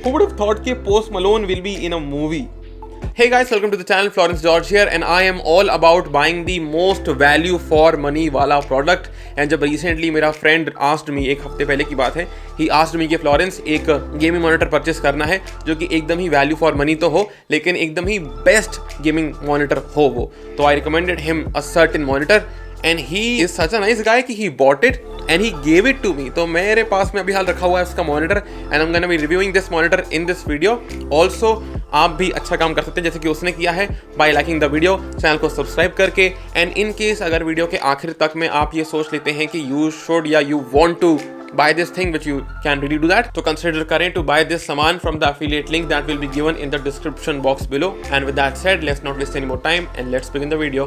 Who would have thought कि Post Malone will be in a movie? Hey guys, welcome to the channel. Florence George here and I am all about buying the most value for money वाला product. And जब recently मेरा friend asked me, एक हफ्ते पहले की बात है, he asked me कि फ्लोरेंस एक गेमिंग मॉनिटर परचेस करना है जो कि एकदम ही वैल्यू फॉर मनी तो हो लेकिन एकदम ही बेस्ट गेमिंग मॉनिटर हो वो. तो आई recommended him a certain monitor and he is such a nice guy कि he bought it and he gave it to me. तो मेरे पास में अभी हाल रखा हुआ है उसका monitor and I'm gonna be reviewing this monitor in this video. Also आप भी अच्छा काम कर सकते हैं जैसे कि उसने किया है by liking the video, channel को सब्सक्राइब करके. and in case अगर वीडियो के आखिर तक में आप ये सोच लेते हैं कि you should या you want to buy this thing which you can really do that, तो consider करें to buy this सामान from the affiliate link that will be given in the description box below. And with that said, let's not waste any more time and let's begin the video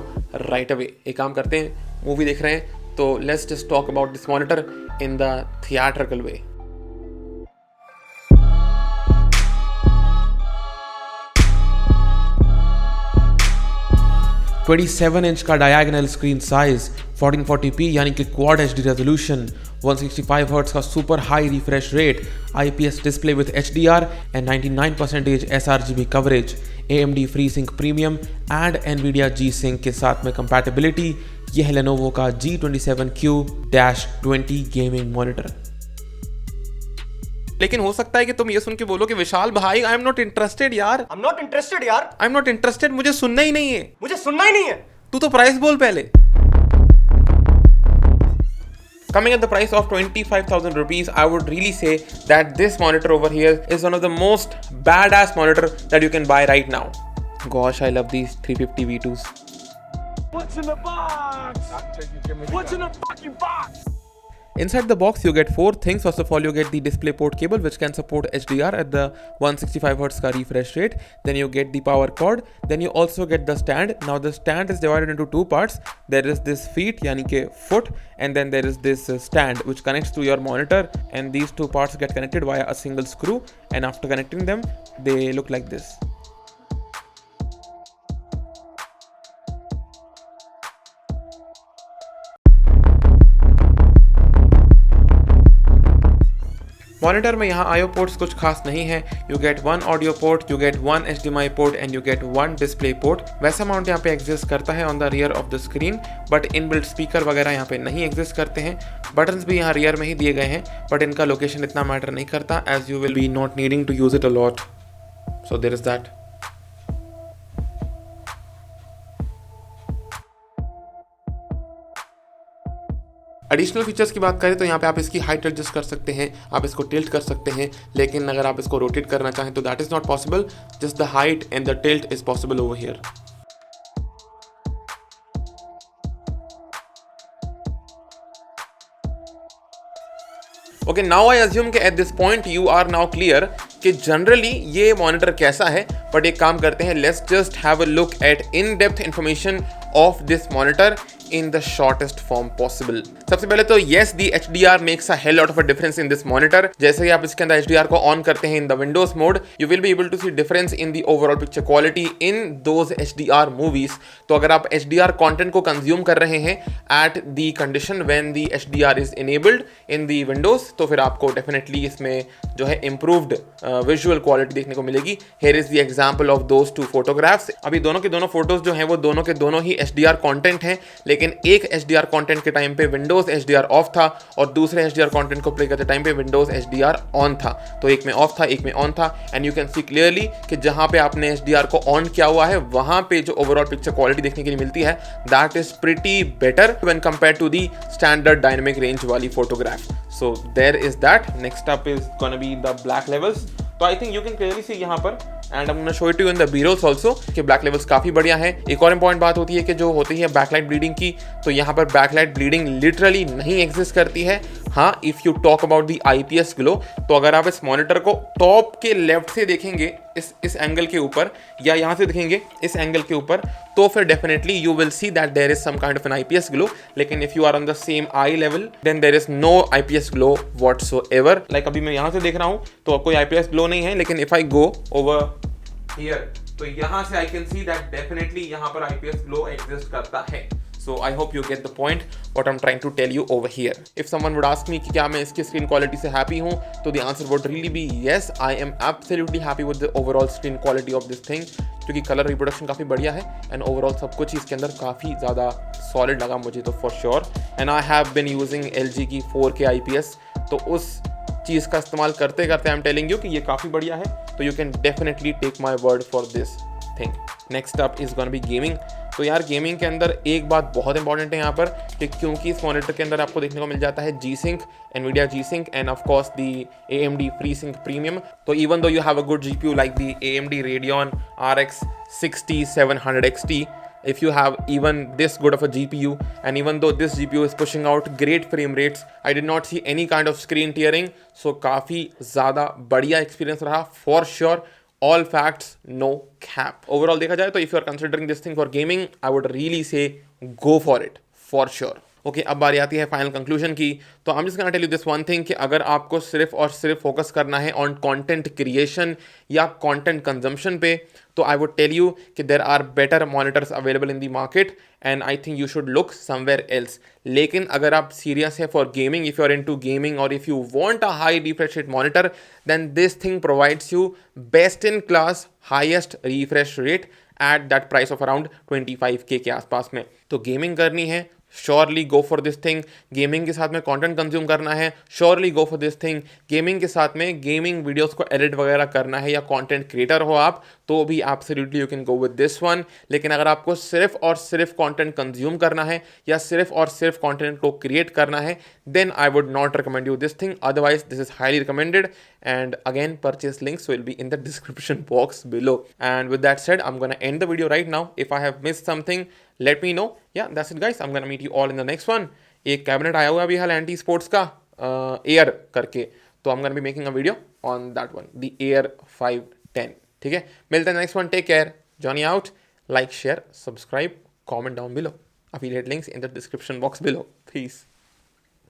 right away. एक काम करते हैं, movie देख रहे हैं तो let's just talk about this monitor in the theatrical way. (27" का diagonal screen size, 1440p यानी कि क्वाड HD रेजोल्यूशन, 165 हर्ट्ज का super high refresh rate, IPS display with HDR and 99% sRGB coverage, AMD FreeSync premium and NVIDIA G-Sync के साथ में compatibility. यह है Lenovo का G27Q-20 गेमिंग मॉनिटर. लेकिन हो सकता है कि तुम ये सुन के बोलो कि विशाल भाई आई एम नॉट इंटरेस्टेड यार. I'm not interested यार. आई एम नॉट इंटरेस्टेड, मुझे सुनना ही नहीं है. मुझे सुनना ही नहीं है. तू तो प्राइस बोल पहले. Coming at the price of 25,000 rupees, I would really say that this monitor over here is one of the most badass monitor that you can buy right now. Gosh, I love these 350 V2s. What's in the box? What's in the fucking box? Inside the box, you get 4 things. First of all, you get the DisplayPort cable, which can support HDR at the 165 Hz ka refresh rate. Then you get the power cord. Then you also get the stand. Now the stand is divided into 2 parts. There is this feet, yani ke foot, and then there is this stand which connects to your monitor. And these 2 parts get connected via a single screw. And after connecting them, they look like this. Monitor में यहाँ IO ports कुछ खास नहीं है. You get 1 audio port, you get 1 HDMI port and you get 1 display port. वैसा mount यहाँ पे exist करता है on the rear of the screen, but inbuilt speaker वगैरह यहाँ पे नहीं एग्जिस्ट करते हैं. बटन्स भी यहाँ रियर में ही दिए गए हैं, बट इनका लोकेशन इतना मैटर नहीं करता as you will be not needing to use it a lot. So there is that. Additional features की बात करें तो यहाँ पे आप इसकी हाइट एडजस्ट कर सकते हैं, आप इसको टिल्ट कर सकते हैं, लेकिन अगर आप इसको रोटेट करना चाहें तो that is not possible. Just the height and the tilt is possible over here. Okay, now I assume कि at this point you are now clear कि जनरली ये मॉनिटर कैसा है. बट एक काम करते हैं, let's just have a look at in depth information of this monitor in the shortest form possible. सबसे पहले तो yes, the HDR makes a hell lot of a difference in this monitor. जैसे ही आप इसके अंदर HDR को on करते हैं in the Windows mode, you will be able to see difference in the overall picture quality in those HDR movies. तो अगर आप HDR content को consume कर रहे हैं at the condition when the HDR is enabled in the Windows, तो फिर आपको definitely इसमें जो है improved visual quality देखने को मिलेगी. Here is the example of those 2 photographs. अभी दोनों के दोनों फोटोज जो हैं वो दोनों के दोनों ही HDR content हैं, लेकिन एक HDR कंटेंट के टाइम पे विंडोज HDR ऑफ था और दूसरे HDR कंटेंट को प्ले करते टाइम पे विंडोज HDR ऑन था. तो एक में ऑफ था, एक में ऑन था. And you can see clearly कि जहां पे आपने HDR को ऑन किया हुआ है वहां पे जो ओवरऑल पिक्चर क्वालिटी देखने के लिए मिलती है that is pretty better when compare to the standard dynamic range वाली photograph. So there is that. Next up is gonna be the black levels. तो I think you can clearly see यहाँ पर and I am gonna show it you in the B-rolls also कि black levels काफ़ी बढ़िया है. एक और important बात होती है कि जो होती है बैकलाइट ब्लीडिंग की, तो यहाँ पर बैकलाइट ब्लीडिंग लिटरली नहीं एग्जिस्ट करती है. हाँ, if you talk about the IPS glow, तो अगर आप इस मॉनिटर को टॉप के लेफ्ट से देखेंगे इस एंगल के ऊपर या यहाँ से देखेंगे इस एंगल के ऊपर, तो फिर definitely you will see that there is some kind of an IPS glow. लेकिन if you are on the same eye level then there is no IPS glow whatsoever. Like अभी मैं यहाँ से देख रहा हूँ तो कोई IPS ग्लो नहीं है, लेकिन if I go over here तो यहाँ से I can see that definitely यहाँ पर IPS ग्लो एग्जिस्ट करता है. So I hope you get the point what I'm trying to tell you over here. If someone would ask me कि क्या मैं इसकी screen quality से happy हूँ, तो the answer would really be yes, I am absolutely happy with the overall screen quality of this thing, क्योंकि colour reproduction काफ़ी बढ़िया है एंड ओवरऑल सब कुछ इसके अंदर काफ़ी ज़्यादा सॉलिड लगा मुझे तो for sure. And I have been using LG की 4K IPS, तो उस चीज़ का इस्तेमाल करते करते आई एम टेलिंग यू कि ये काफ़ी बढ़िया है, तो you can definitely take my word for this thing. Next up is gonna be gaming. तो यार गेमिंग के अंदर एक बात बहुत इंपॉर्टेंट है यहाँ पर कि क्योंकि इस मॉनिटर के अंदर आपको देखने को मिल जाता है G-Sync, NVIDIA G-Sync end of course the AMD FreeSync Premium. तो even though you have a good GPU like the AMD Radeon RX 6700 XT, if you have even this good of a GPU, and even though this GPU is pushing out great frame rates, I did not see any kind of screen tearing, so काफ़ी ज़्यादा बढ़िया experience रहा for sure. All facts, no cap. Overall देखा जाए तो if you are considering this thing for gaming, I would really say go for it for sure. Okay अब बारी आती है फाइनल कंक्लूजन की. तो I am just gonna tell you this one thing कि अगर आपको सिर्फ और सिर्फ फोकस करना है ऑन कंटेंट क्रिएशन या कंटेंट कंजम्पशन पे, तो आई वुड टेल यू कि there are better monitors available in the market and I think you should look somewhere else. लेकिन अगर आप सीरियस है for gaming, if you are in to gaming और if you want a high refresh rate monitor, then this thing provides you best in class highest refresh rate at that price of around 25K के आसपास में. तो gaming करनी है, surely go for this thing. Gaming के साथ में content consume करना है, surely go for this thing. Gaming के साथ में गेमिंग वीडियोस को एडिट वगैरह करना है या कंटेंट क्रिएटर हो आप, तो भी absolutely you can go with this one. लेकिन अगर आपको सिर्फ और सिर्फ कंटेंट कंज्यूम करना है या सिर्फ और सिर्फ कंटेंट को क्रिएट करना है, then I would not recommend you this thing. Otherwise this is highly recommended, and again purchase links will be in the description box below. And with that said, I'm gonna end the video right now. If I have missed something, let me know. Yeah, that's it guys. I'm gonna meet you all in the next one. एक cabinet आया हुआ अभी हाल anti sports का air करके, तो I'm gonna be making a video on that one, the Air 510. ठीक है, मिलते हैं next one. Take care, Johnny out. Like, share, subscribe, comment down below. Affiliate links in the description box below. Peace.